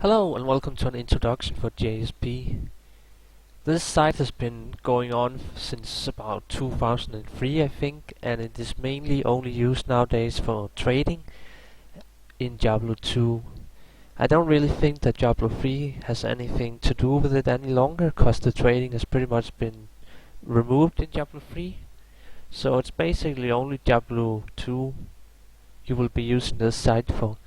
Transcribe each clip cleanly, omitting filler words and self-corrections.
Hello and welcome to an introduction for JSP. This site has been going on since about 2003 I think, and it is mainly only used nowadays for trading in Diablo 2. I don't really think that Diablo 3 has anything to do with it any longer, cause the trading has pretty much been removed in Diablo 3. So it's basically only Diablo 2 you will be using this site for.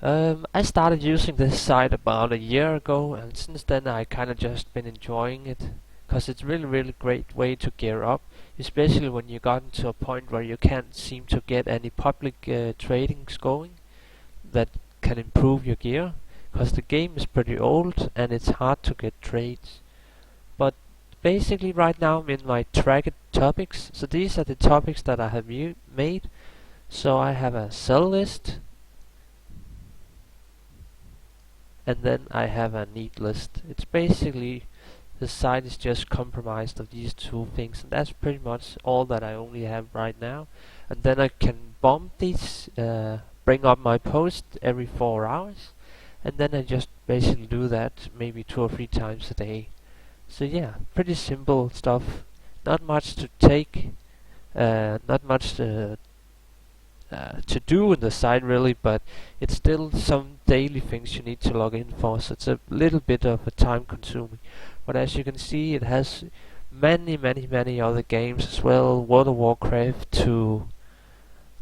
I started using this site about a year ago, and since then I kinda just been enjoying it, cause it's really great way to gear up, especially when you gotten to a point where you can't seem to get any public tradings going that can improve your gear, cause the game is pretty old and it's hard to get trades. But basically right now I'm in my tracked topics, so these are the topics that I have made. So I have a sell list, and then I have a need list. It's basically, the site is just comprised of these two things, and that's pretty much all that I only have right now. And then I can bump these, bring up my post every 4 hours, and then I just basically do that maybe 2 or 3 times a day. So yeah, pretty simple stuff. Not much to take, not much to do in the site really, but it's still some daily things you need to log in for, so it's a little bit of a time consuming. But as you can see, it has many other games as well, World of Warcraft to,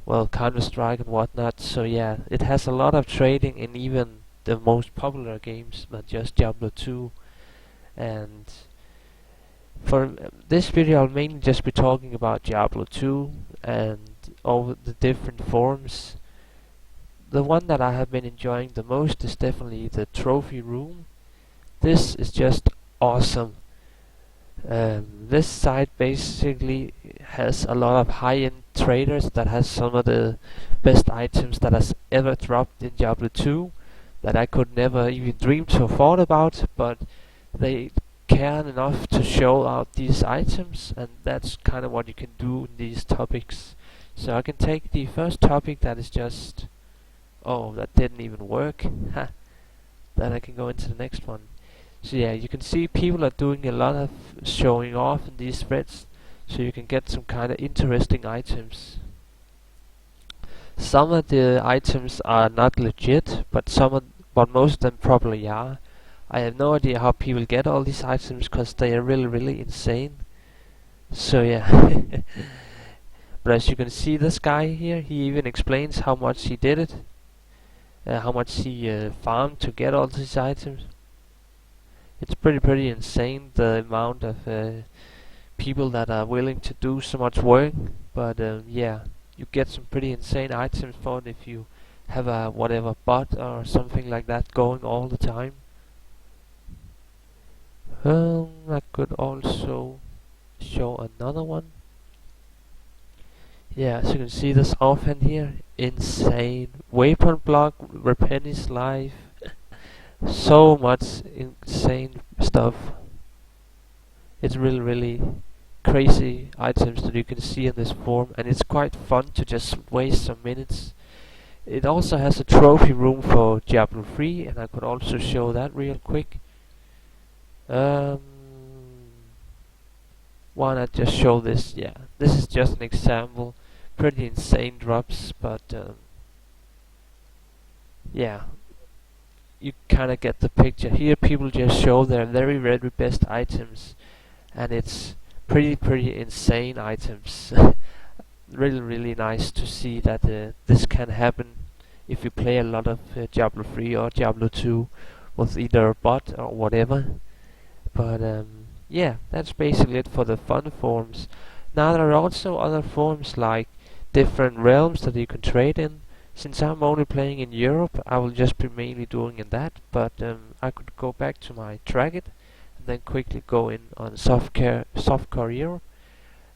well, Counter-Strike and whatnot. So yeah, it has a lot of trading in even the most popular games than just Diablo 2. And for this video I'll mainly just be talking about Diablo 2 and all the different forms. The one that I have been enjoying the most is definitely the trophy room. This is just awesome. This site basically has a lot of high-end traders that has some of the best items that has ever dropped in Diablo 2 that I could never even dream to thought about, but they care enough to show out these items, and that's kind of what you can do in these topics. So I can take the first topic that is just, oh, that didn't even work. Then I can go into the next one. So yeah, you can see people are doing a lot of showing off in these threads, so you can get some kind of interesting items. Some of the items are not legit, but most of them probably are. I have no idea how people get all these items, cause they are really insane. So yeah. But as you can see, this guy here, he even explains how much he did it, how much he farmed to get all these items. It's pretty insane, the amount of people that are willing to do so much work. But yeah, you get some pretty insane items for it if you have a whatever bot or something like that going all the time. I could also show another one. Yeah, as you can see, this offhand here, insane. Weapon block, replenish life, so much insane stuff. It's really crazy items that you can see in this form, and it's quite fun to just waste some minutes. It also has a trophy room for Diablo 3, and I could also show that real quick. Why not just show this? Yeah, this is just an example. Pretty insane drops, but yeah, you kinda get the picture. Here people just show their very best items, and it's pretty insane items. Really nice to see that this can happen if you play a lot of Diablo 3 or Diablo 2 with either a bot or whatever. But yeah, that's basically it for the fun forms. Now there are also other forms like different realms that you can trade in. Since I'm only playing in Europe, I will just be mainly doing in that, but I could go back to my Trackit and then quickly go in on softcore Europe,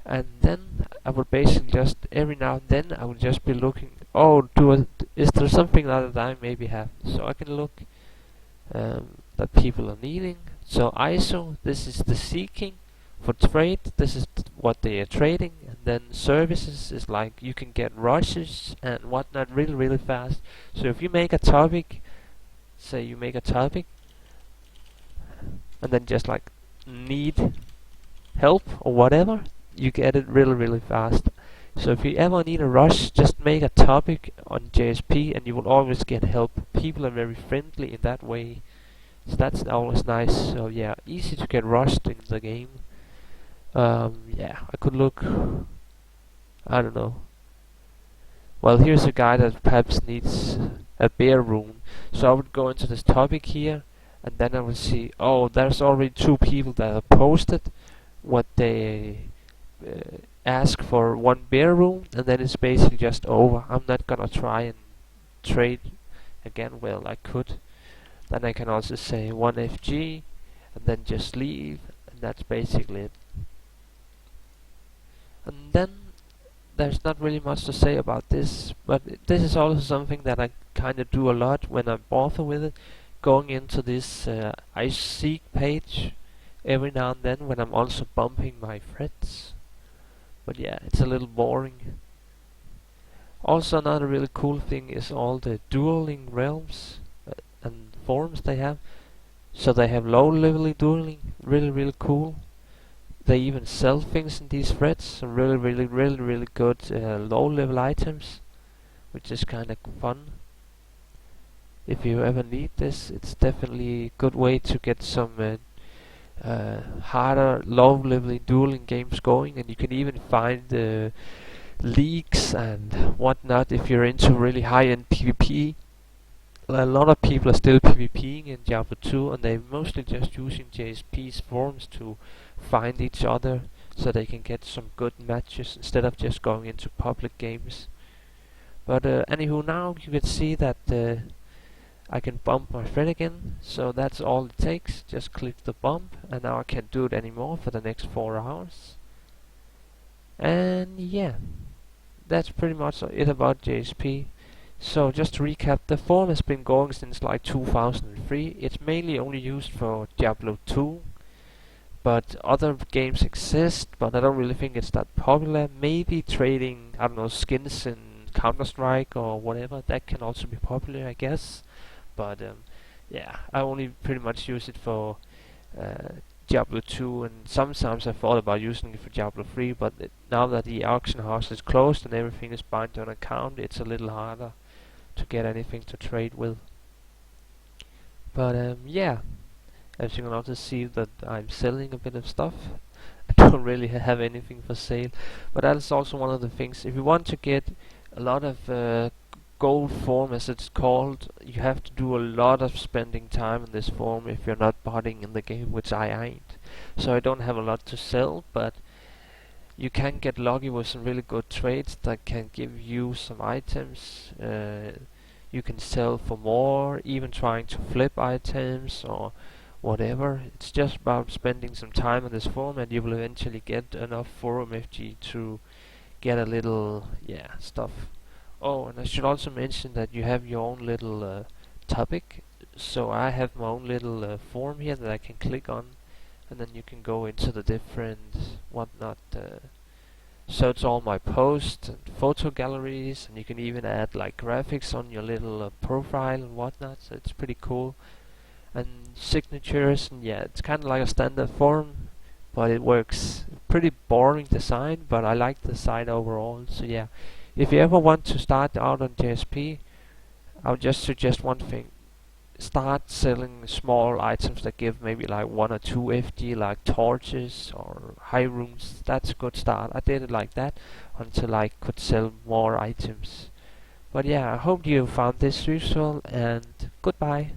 and then I will basically just every now and then I will just be looking, oh, is there something that I maybe have, so I can look that people are needing. So ISO, this is the seeking. For trade, this is what they are trading, and then services is like you can get rushes and whatnot really fast. So if you make a topic say you make a topic, and then just like need help or whatever, you get it really fast. So if you ever need a rush, just make a topic on JSP and you will always get help. People are very friendly in that way, so that's always nice. So yeah, easy to get rushed in the game. Yeah, I could look, I don't know. Well, here's a guy that perhaps needs a bear room. So I would go into this topic here, and then I will see, oh, there's already 2 people that have posted what they ask for 1 bear room, and then it's basically just over. I'm not gonna try and trade again. Well, I could. Then I can also say 1 FG, and then just leave, and that's basically it. And then there's not really much to say about this, but this is also something that I kind of do a lot when I bother with it, going into this I seek page every now and then when I'm also bumping my threads. But yeah, it's a little boring. Also, another really cool thing is all the dueling realms and forums they have. So they have low level dueling, really cool. They even sell things in these threads, some really good low level items, which is kind of fun. If you ever need this, it's definitely a good way to get some harder low level dueling games going, and you can even find leaks and whatnot if you're into really high-end PvP. A lot of people are still PvPing in Diablo 2, and they're mostly just using JSP's forums to find each other so they can get some good matches instead of just going into public games. But anywho, now you can see that I can bump my thread again, so that's all it takes. Just click the bump, and now I can't do it anymore for the next 4 hours. And yeah, that's pretty much it about JSP. So just to recap, the forum has been going since like 2003. It's mainly only used for Diablo 2, but other games exist, but I don't really think it's that popular. Maybe trading, I don't know, skins in Counter-Strike or whatever, that can also be popular, I guess. But yeah, I only pretty much use it for Diablo 2, and sometimes I thought about using it for Diablo 3, but now that the auction house is closed and everything is bound to an account, it's a little harder to get anything to trade with. But yeah, as you can also see that I'm selling a bit of stuff. I don't really have anything for sale, but that is also one of the things. If you want to get a lot of gold form, as it's called, you have to do a lot of spending time in this form if you're not botting in the game, which I ain't. So I don't have a lot to sell, but you can get lucky with some really good trades that can give you some items. You can sell for more, even trying to flip items or whatever. It's just about spending some time in this forum, and you will eventually get enough forum FG to get a little stuff. Oh, and I should also mention that you have your own little topic. So I have my own little form here that I can click on, and then you can go into the different whatnot. So it's all my posts and photo galleries, and you can even add like graphics on your little profile and whatnot. So it's pretty cool. And signatures, and yeah, it's kind of like a standard form, but it works. Pretty boring design, but I like the site overall. So yeah, if you ever want to start out on JSP, I would just suggest one thing. Start selling small items that give maybe like 1 or 2 FG, like torches or high runes. That's a good start. I did it like that until I could sell more items. But yeah, I hope you found this useful, and goodbye.